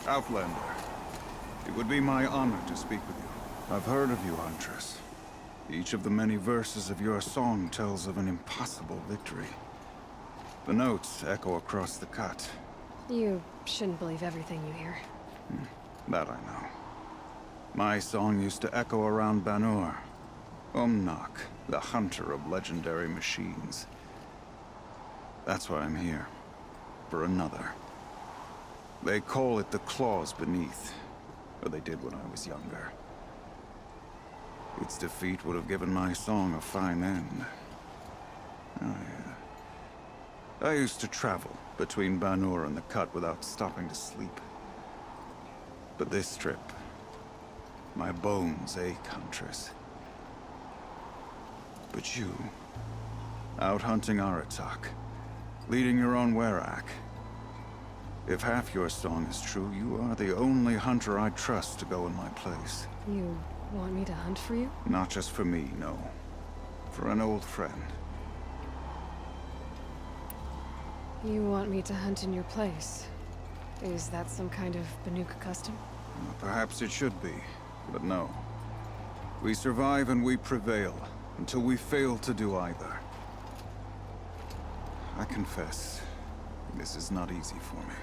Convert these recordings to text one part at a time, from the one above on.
Outlander. It would be my honor to speak with you. I've heard of you, Huntress. Each of the many verses of your song tells of an impossible victory. The notes echo across the cut. You shouldn't believe everything you hear. That I know. My song used to echo around Banur. Umnak, the hunter of legendary machines. That's why I'm here. For another. They call it the claws beneath. Or they did when I was younger. Its defeat would have given my song a fine end. Oh, yeah. I used to travel between Banur and the Cut without stopping to sleep. But this trip, my bones ache, Huntress. But you, out hunting Aratak, leading your own Werak. If half your song is true, you are the only hunter I trust to go in my place. You want me to hunt for you? Not just for me, no. For an old friend. You want me to hunt in your place? Is that some kind of Banuk custom? Well, perhaps it should be, but no. We survive and we prevail, until we fail to do either. I confess, this is not easy for me.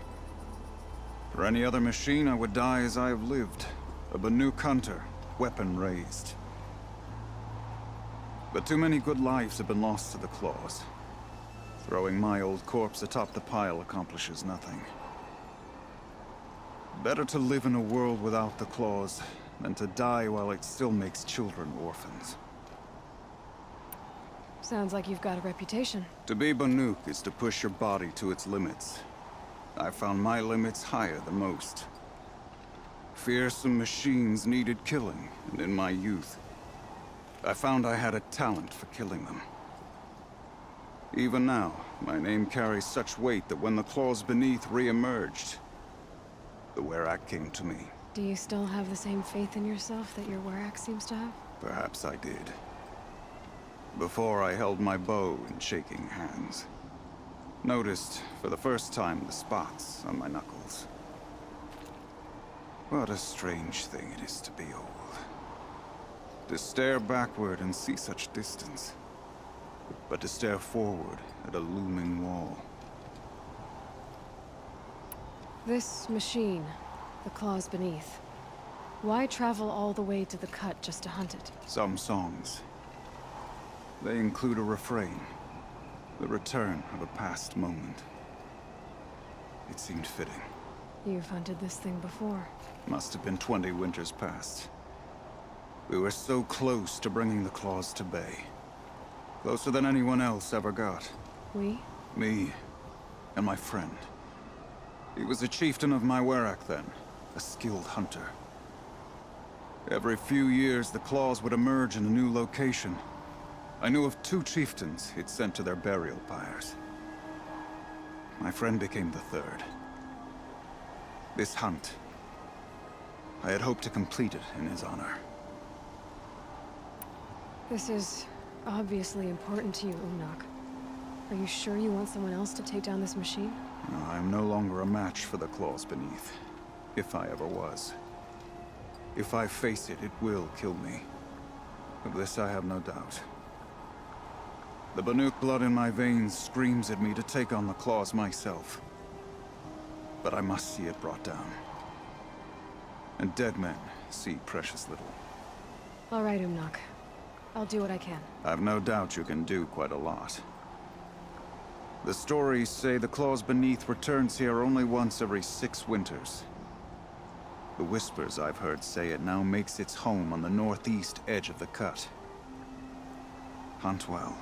For any other machine, I would die as I have lived. A Banuk hunter, weapon raised. But too many good lives have been lost to the claws. Throwing my old corpse atop the pile accomplishes nothing. Better to live in a world without the claws than to die while it still makes children orphans. Sounds like you've got a reputation. To be Banuk is to push your body to its limits. I found my limits higher than most. Fearsome machines needed killing, and in my youth, I found I had a talent for killing them. Even now, my name carries such weight that when the claws beneath re-emerged, the Werak came to me. Do you still have the same faith in yourself that your Werak seems to have? Perhaps I did. Before I held my bow in shaking hands. Noticed, for the first time, the spots on my knuckles. What a strange thing it is to be old. To stare backward and see such distance. But to stare forward at a looming wall. This machine, the claws beneath. Why travel all the way to the Cut just to hunt it? Some songs. They include a refrain. The return of a past moment. It seemed fitting. You've hunted this thing before. Must have been 20 winters past. We were so close to bringing the claws to bay. Closer than anyone else ever got. We? Me and my friend. He was a chieftain of my Werak then, a skilled hunter. Every few years, the claws would emerge in a new location. I knew of 2 chieftains he'd sent to their burial pyres. My friend became the 3rd. This hunt, I had hoped to complete it in his honor. This is obviously important to you, Umnak. Are you sure you want someone else to take down this machine? No, I'm no longer a match for the claws beneath, if I ever was. If I face it, it will kill me. Of this I have no doubt. The Banuk blood in my veins screams at me to take on the claws myself. But I must see it brought down. And dead men see precious little. All right, Umnak. I'll do what I can. I've no doubt you can do quite a lot. The stories say the claws beneath returns here only once every 6 winters. The whispers I've heard say it now makes its home on the northeast edge of the Cut. Hunt well.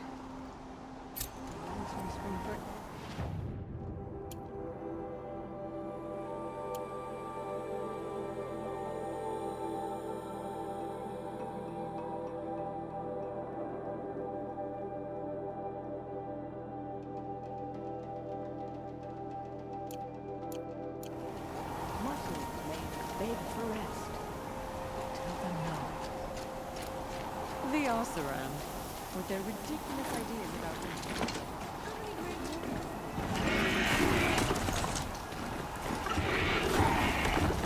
Beg for rest. Tell them no. The Oseram, with their ridiculous ideas about me. How many great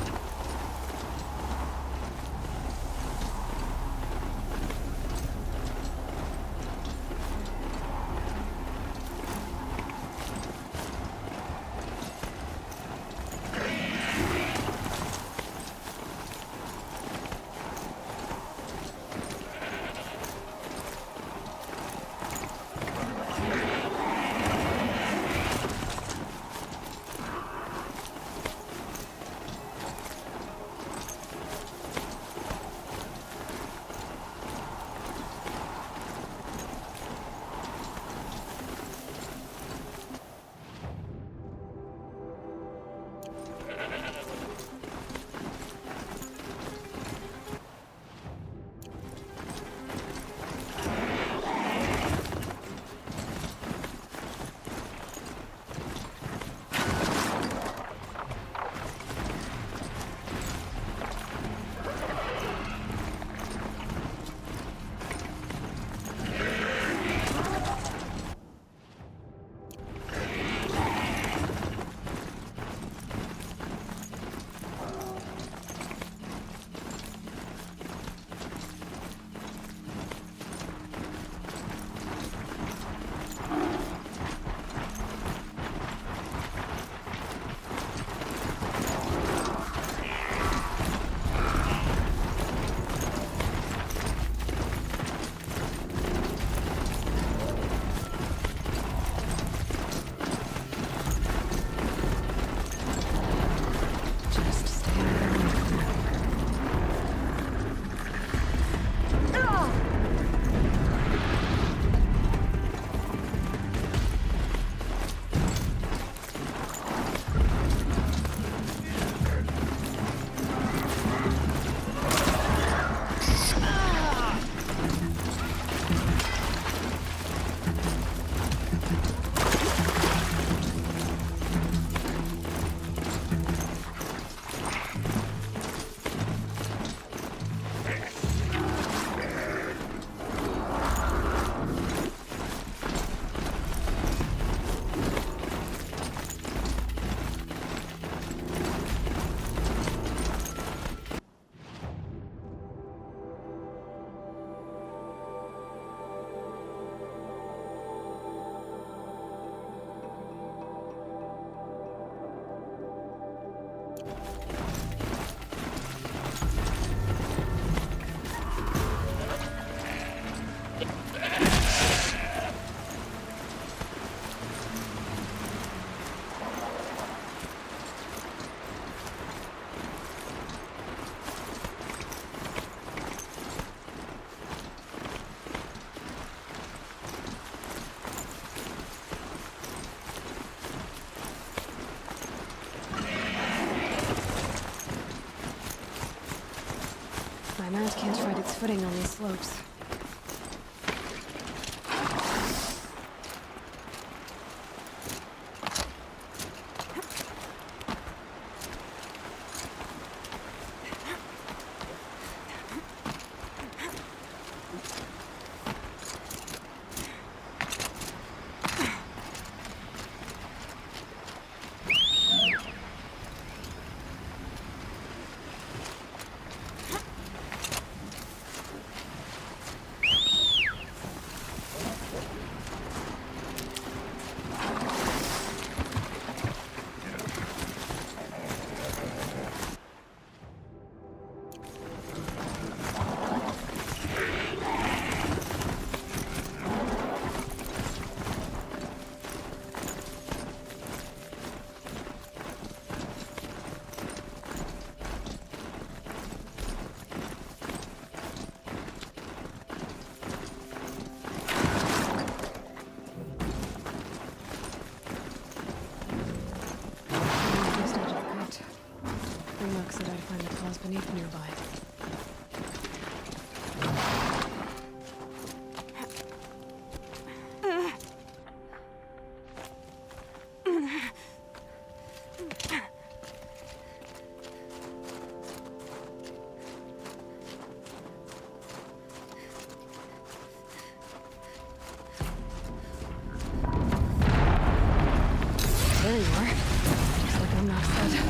My mount can't find its footing on these slopes. Just edge of the cut. Remark said I'd find the claws beneath nearby. There you are. Looks like I'm not dead.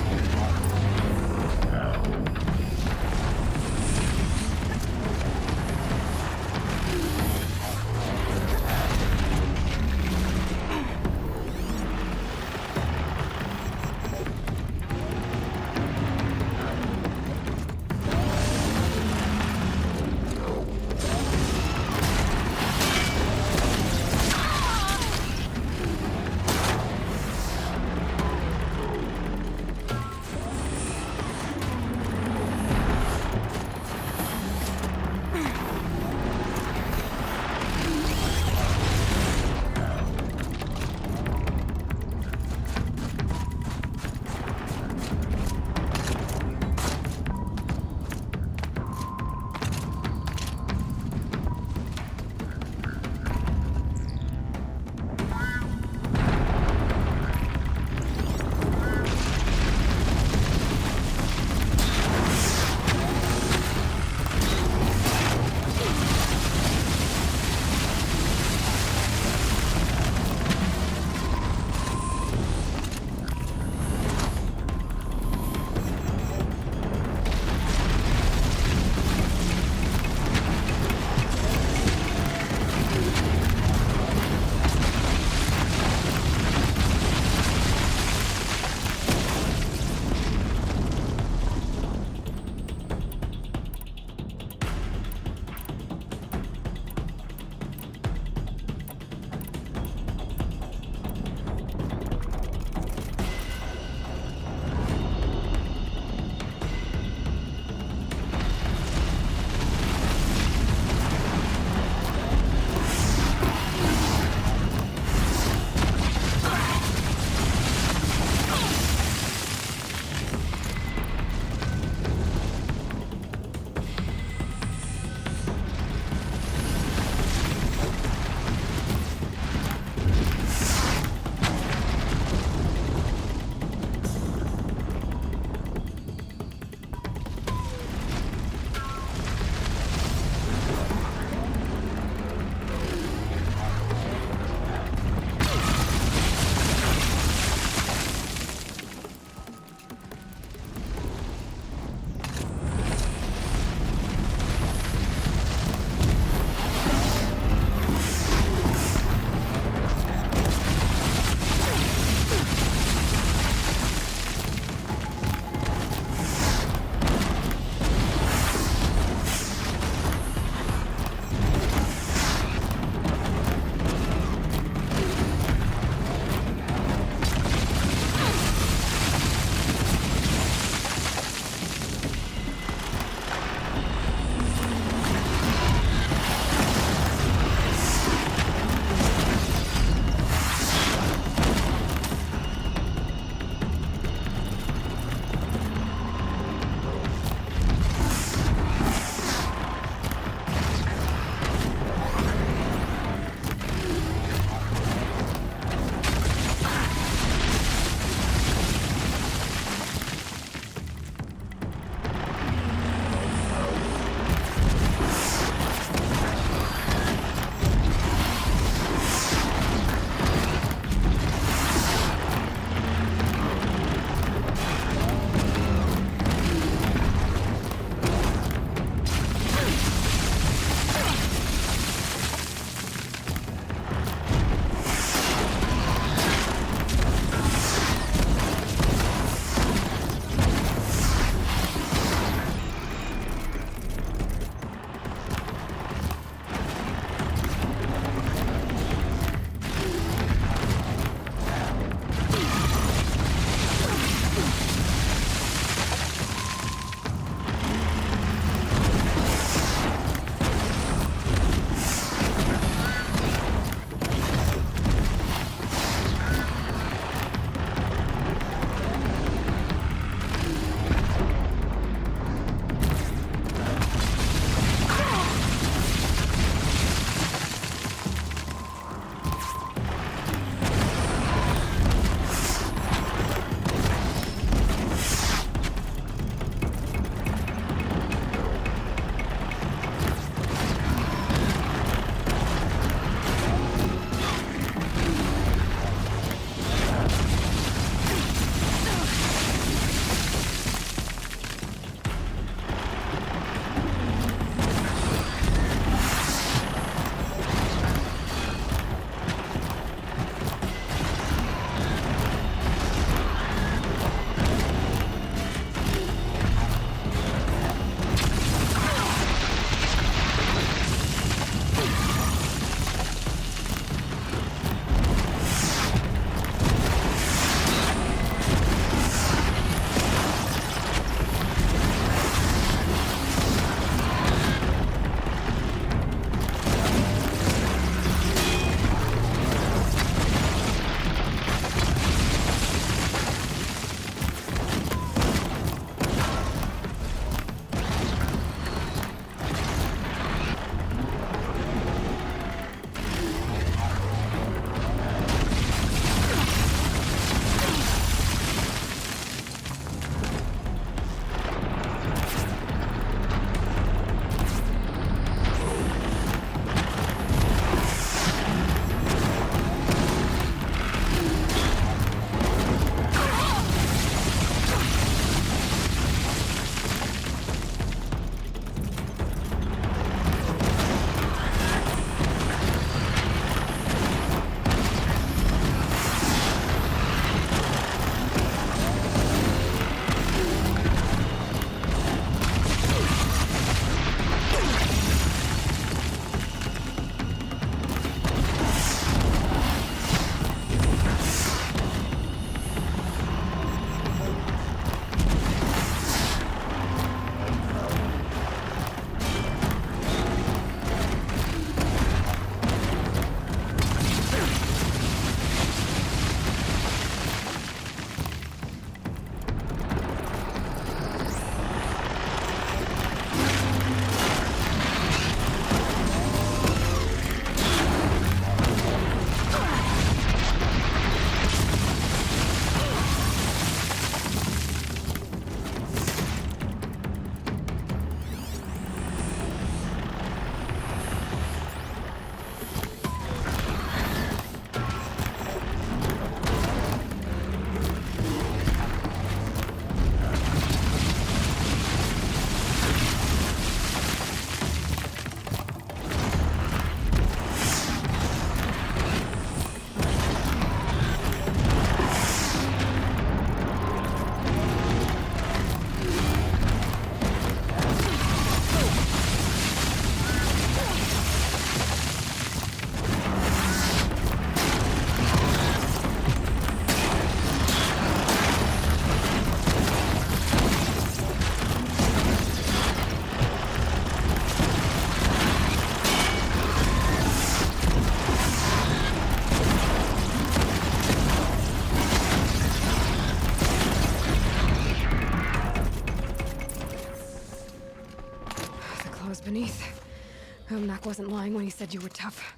Omnak wasn't lying when he said you were tough.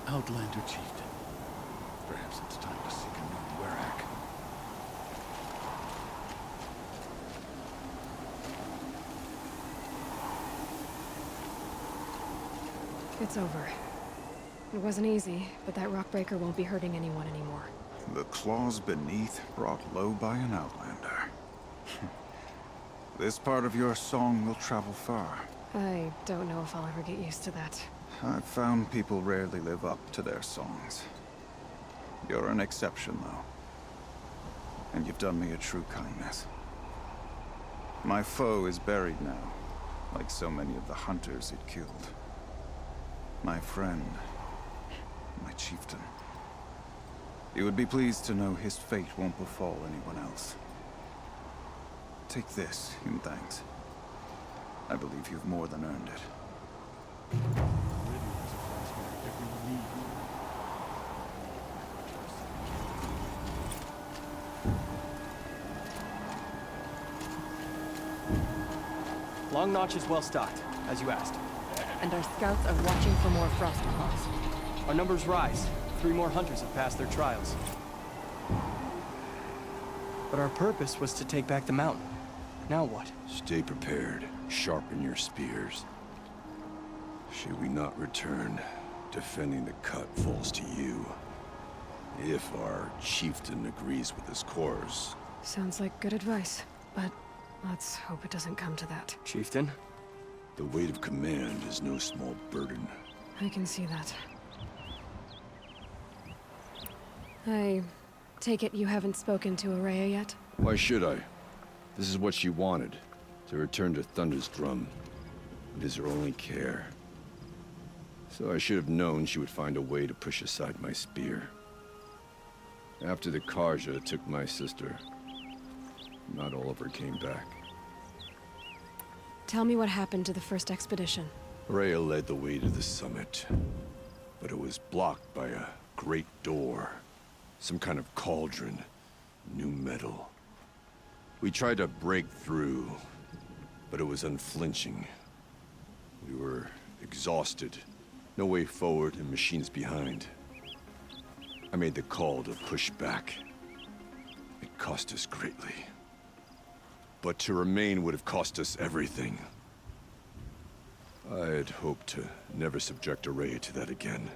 Outlander chieftain. Perhaps it's time to seek a new Werak. It's over. It wasn't easy, but that rockbreaker won't be hurting anyone anymore. The claws beneath brought low by an outlander. This part of your song will travel far. I don't know if I'll ever get used to that. I've found people rarely live up to their songs. You're an exception, though. And you've done me a true kindness. My foe is buried now, like so many of the hunters it killed. My friend, my chieftain. You would be pleased to know his fate won't befall anyone else. Take this in thanks. I believe you've more than earned it. Long Notch is well stocked, as you asked. And our scouts are watching for more frost claws. Our numbers rise. 3 more hunters have passed their trials. But our purpose was to take back the mountain. Now what? Stay prepared. Sharpen your spears. Should we not return, defending the cut falls to you. If our chieftain agrees with his course. Sounds like good advice, but let's hope it doesn't come to that. Chieftain? The weight of command is no small burden. I can see that. I take it you haven't spoken to Araya yet? Why should I? This is what she wanted. To return to Thunder's drum. It is her only care. So I should have known she would find a way to push aside my spear. After the Karja took my sister, not all of her came back. Tell me what happened to the first expedition. Rhea led the way to the summit, but it was blocked by a great door. Some kind of cauldron, new metal. We tried to break through, but it was unflinching. We were exhausted, no way forward and machines behind. I made the call to push back. It cost us greatly. But to remain would have cost us everything. I had hoped to never subject Araya to that again.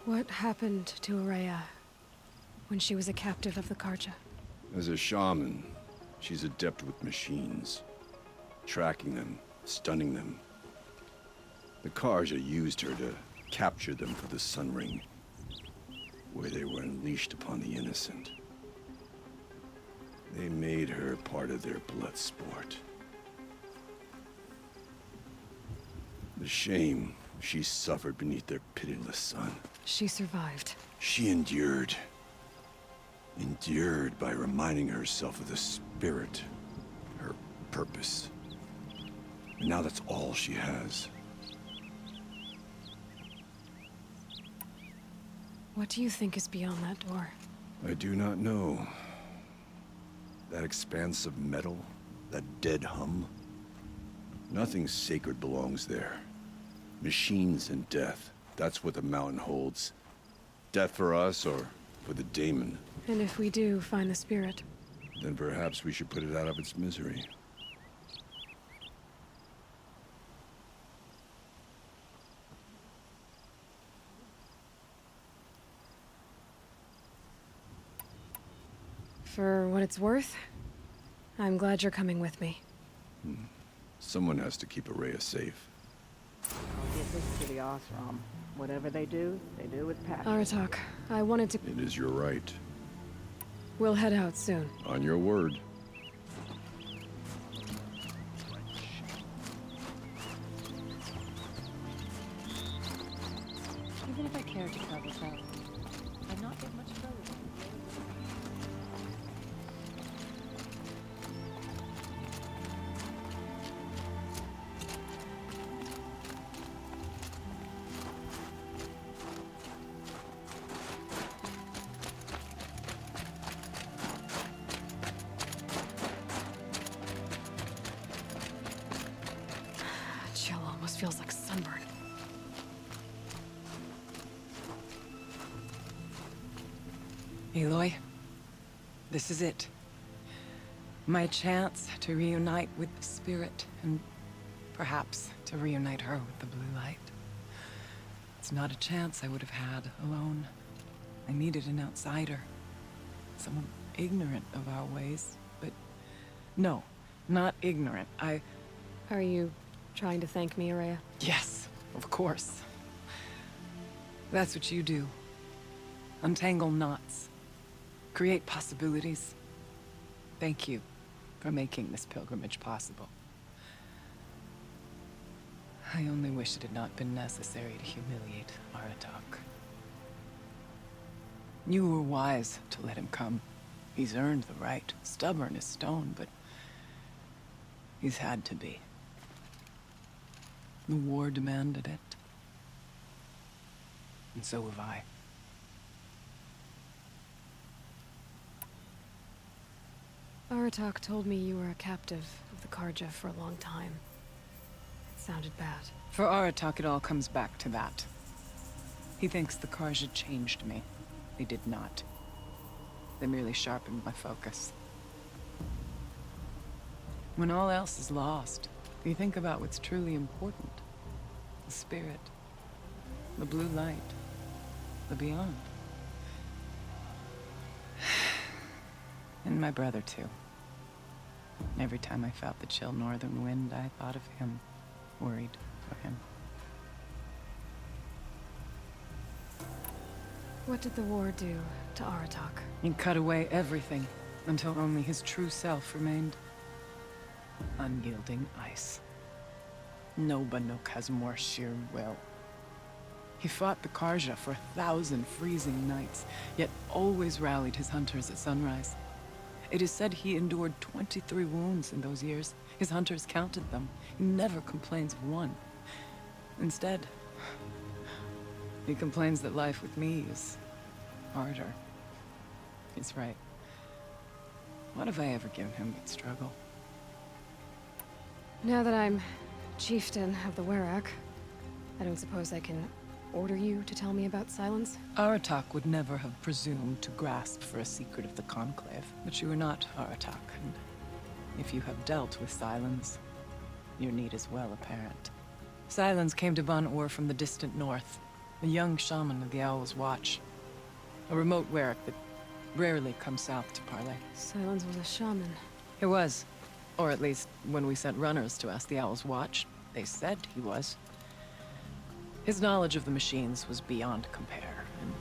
What happened to Araya when she was a captive of the Karja? As a shaman, she's adept with machines. Tracking them, stunning them. The Karja used her to capture them for the Sun Ring, where they were unleashed upon the innocent. They made her part of their blood sport. The shame she suffered beneath their pitiless sun. She survived. She endured. Endured by reminding herself of the spirit, her purpose. And now that's all she has. What do you think is beyond that door? I do not know. That expanse of metal, that dead hum. Nothing sacred belongs there. Machines and death. That's what the mountain holds. Death for us or for the daemon. And if we do find the spirit? Then perhaps we should put it out of its misery. For what it's worth, I'm glad you're coming with me. Someone has to keep Araya safe. I'll get this to the ashram. Whatever they do with passion. Aratak, I wanted to... It is your right. We'll head out soon. On your word. Even if I cared to travel south, I'd not get much further. Chill almost feels like sunburn. Aloy, this is it. My chance to reunite with the spirit, and perhaps to reunite her with the blue light. It's not a chance I would have had alone. I needed an outsider. Someone ignorant of our ways, but no, not ignorant. Are you trying to thank me, Araya? Yes, of course. That's what you do. Untangle knots. Create possibilities. Thank you for making this pilgrimage possible. I only wish it had not been necessary to humiliate Aratak. You were wise to let him come. He's earned the right. Stubborn as stone, but he's had to be. The war demanded it. And so have I. Aratak told me you were a captive of the Karja for a long time. It sounded bad. For Aratak, it all comes back to that. He thinks the Karja changed me. They did not. They merely sharpened my focus. When all else is lost, you think about what's truly important. The spirit. The blue light. The beyond. And my brother, too. Every time I felt the chill northern wind, I thought of him. Worried for him. What did the war do to Aratak? He cut away everything, until only his true self remained. Unyielding ice. No Banuk has more sheer will. He fought the Karja for 1,000 freezing nights, yet always rallied his hunters at sunrise. It is said he endured 23 wounds in those years. His hunters counted them. He never complains of one. Instead, he complains that life with me is harder. He's right. What have I ever given him but struggle? Now that I'm chieftain of the Werak, I don't suppose I can order you to tell me about Silence? Aratak would never have presumed to grasp for a secret of the Conclave. But you are not Aratak, and if you have dealt with Silence, your need is well apparent. Silence came to Ban-Ur from the distant north, a young shaman of the Owl's Watch. A remote Werek that rarely comes south to parley. Silence was a shaman. He was. Or at least, when we sent runners to ask the Owl's Watch, they said he was. His knowledge of the machines was beyond compare, and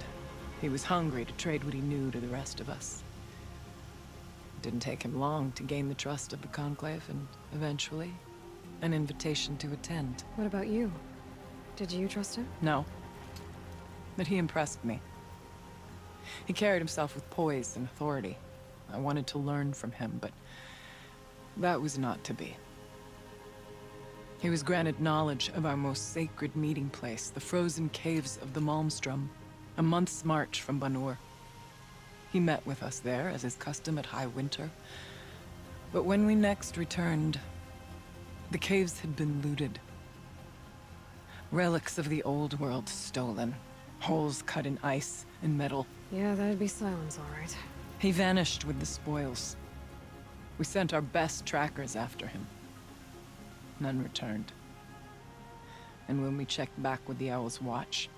he was hungry to trade what he knew to the rest of us. It didn't take him long to gain the trust of the Conclave, and eventually, an invitation to attend. What about you? Did you trust him? No. But he impressed me. He carried himself with poise and authority. I wanted to learn from him, but that was not to be. He was granted knowledge of our most sacred meeting place, the frozen caves of the Malmstrom, a month's march from Ban-Ur. He met with us there, as is custom at high winter. But when we next returned, the caves had been looted. Relics of the old world stolen. Holes cut in ice and metal. Yeah, that'd be Silence, all right. He vanished with the spoils. We sent our best trackers after him. None returned. And when we checked back with the Owl's Watch,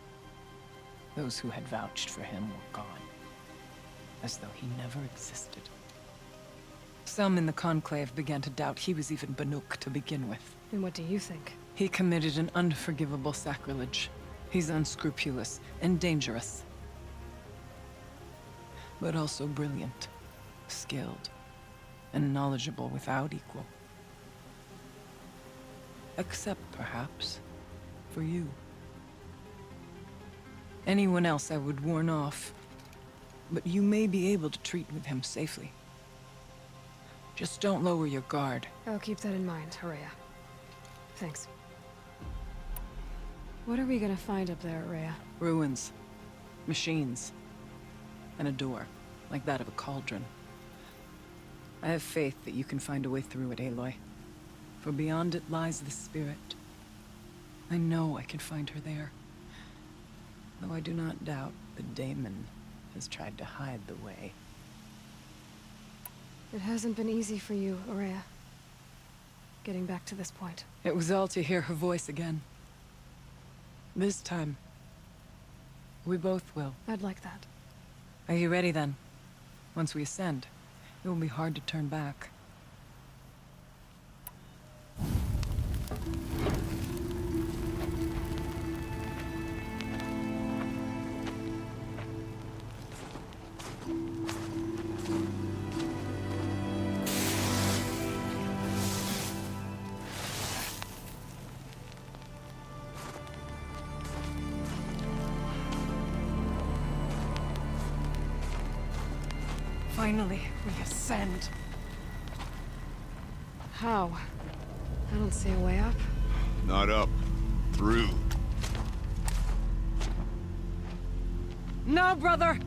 those who had vouched for him were gone. As though he never existed. Some in the Conclave began to doubt he was even Banuk to begin with. And what do you think? He committed an unforgivable sacrilege. He's unscrupulous and dangerous. But also brilliant, skilled, and knowledgeable without equal. Except, perhaps, for you. Anyone else I would warn off, but you may be able to treat with him safely. Just don't lower your guard. I'll keep that in mind, Rhea. Thanks. What are we gonna find up there, Rhea? Ruins, machines, and a door, like that of a cauldron. I have faith that you can find a way through it, Aloy. For beyond it lies the spirit. I know I can find her there. Though I do not doubt the daemon has tried to hide the way. It hasn't been easy for you, Rhea. Getting back to this point. It was all to hear her voice again. This time, we both will. I'd like that. Are you ready then? Once we ascend, it will be hard to turn back. Finally, we ascend. How? I don't see a way up. Not up. Through. No, brother!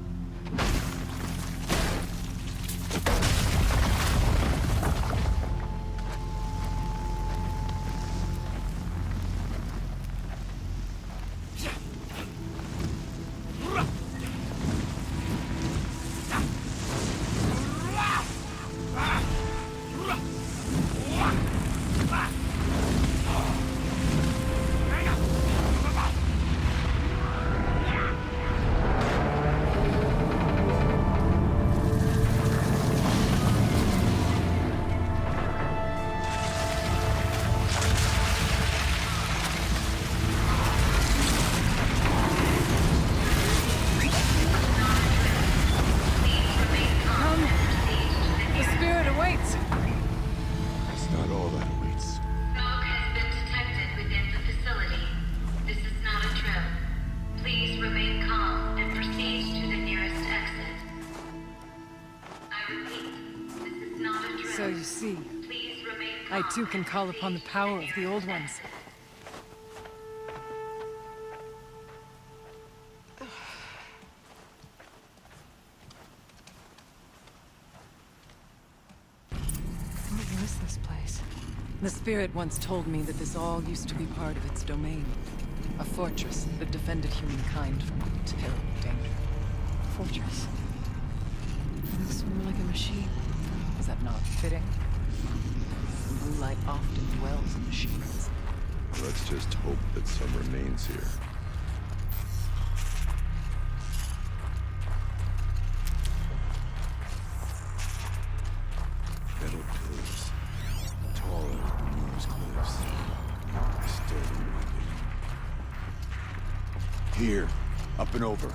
So you see, I too can call upon the power of the Old Ones. What was this place? The spirit once told me that this all used to be part of its domain. A fortress that defended humankind from terrible danger. Fortress. It looks more like a machine. Is that not fitting? blue light often dwells in machines. Let's just hope that some remains here. Metal pillars, tall as numerous cliffs. Still moving. Here, up and over.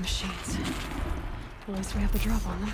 Machines. At least we have the drop on them.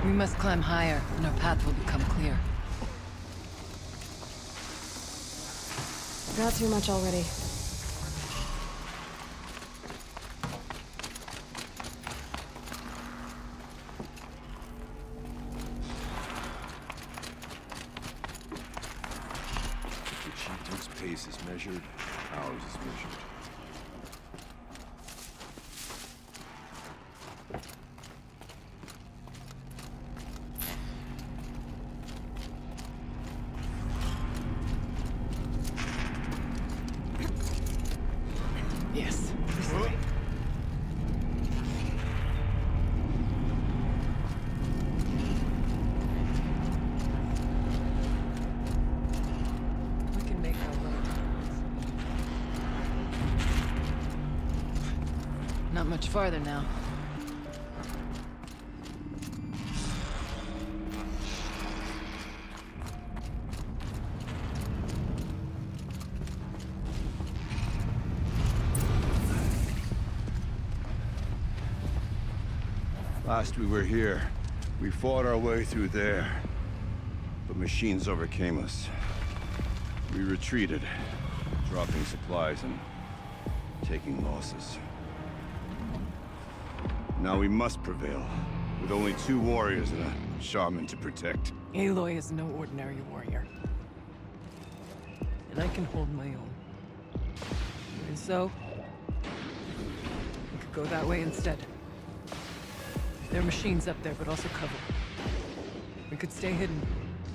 We must climb higher, and our path will become clear. Got too much already. The chieftain's pace is measured, ours is measured. Yes, this way. We can make our way. Not much farther now. Last we were here, we fought our way through there. But machines overcame us. We retreated, dropping supplies and taking losses. Now we must prevail, with only 2 warriors and a shaman to protect. Aloy is no ordinary warrior. And I can hold my own. And so, we could go that way instead. There are machines up there, but also cover. We could stay hidden.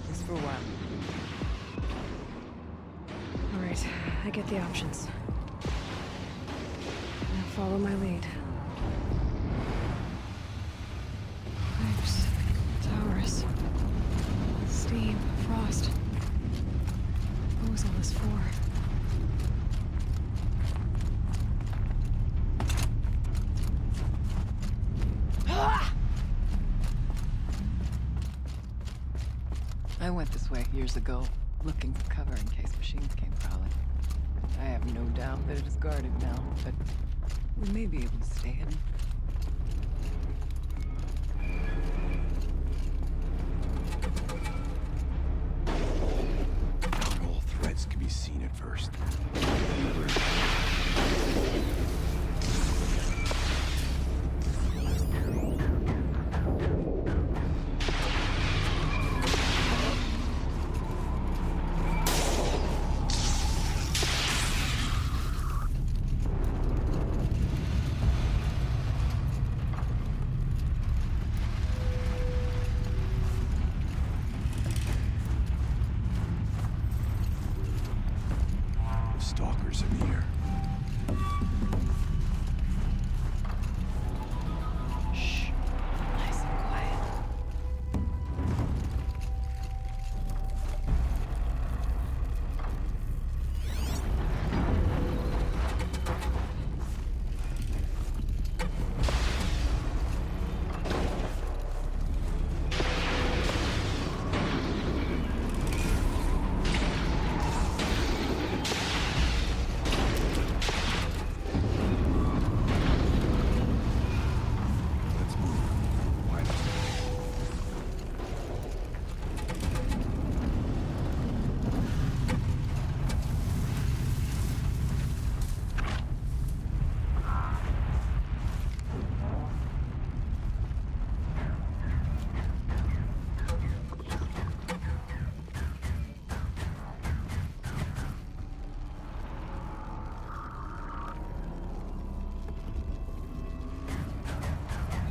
This for a while. All right, I get the options. Now follow my lead. Pipes, towers, steam, frost. What was all this for? I went this way years ago, looking for cover in case machines came prowling. I have no doubt that it is guarded now, but we may be able to stay hidden. Not all threats can be seen at first. The stalkers are near. Shh. Nice and quiet. Let's move. Quiet.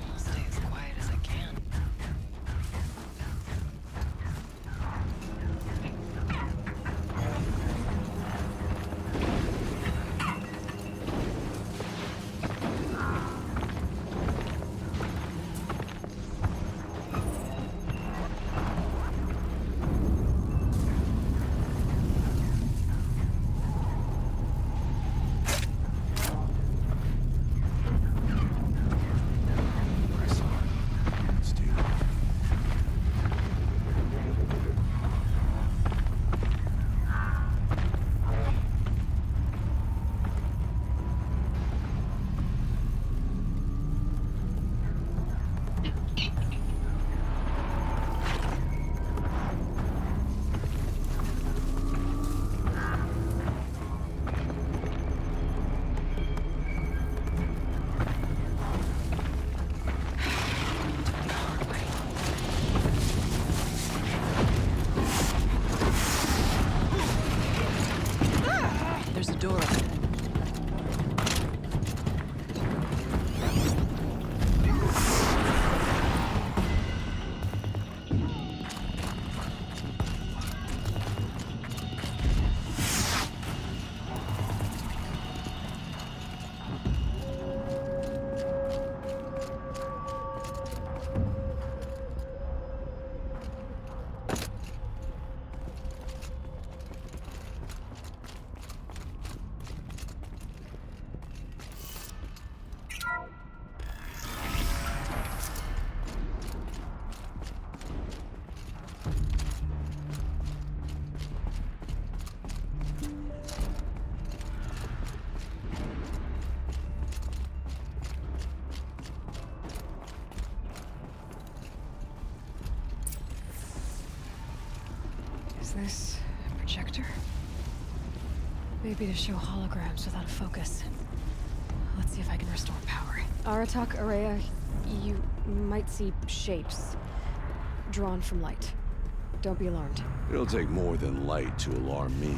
I'll stay as quiet as I can. Press on. Stay alert. There's a door up ahead. Is this a projector? Maybe to show holograms without a focus. Let's see if I can restore power. Aratak, Araya, you might see shapes drawn from light. Don't be alarmed. It'll take more than light to alarm me.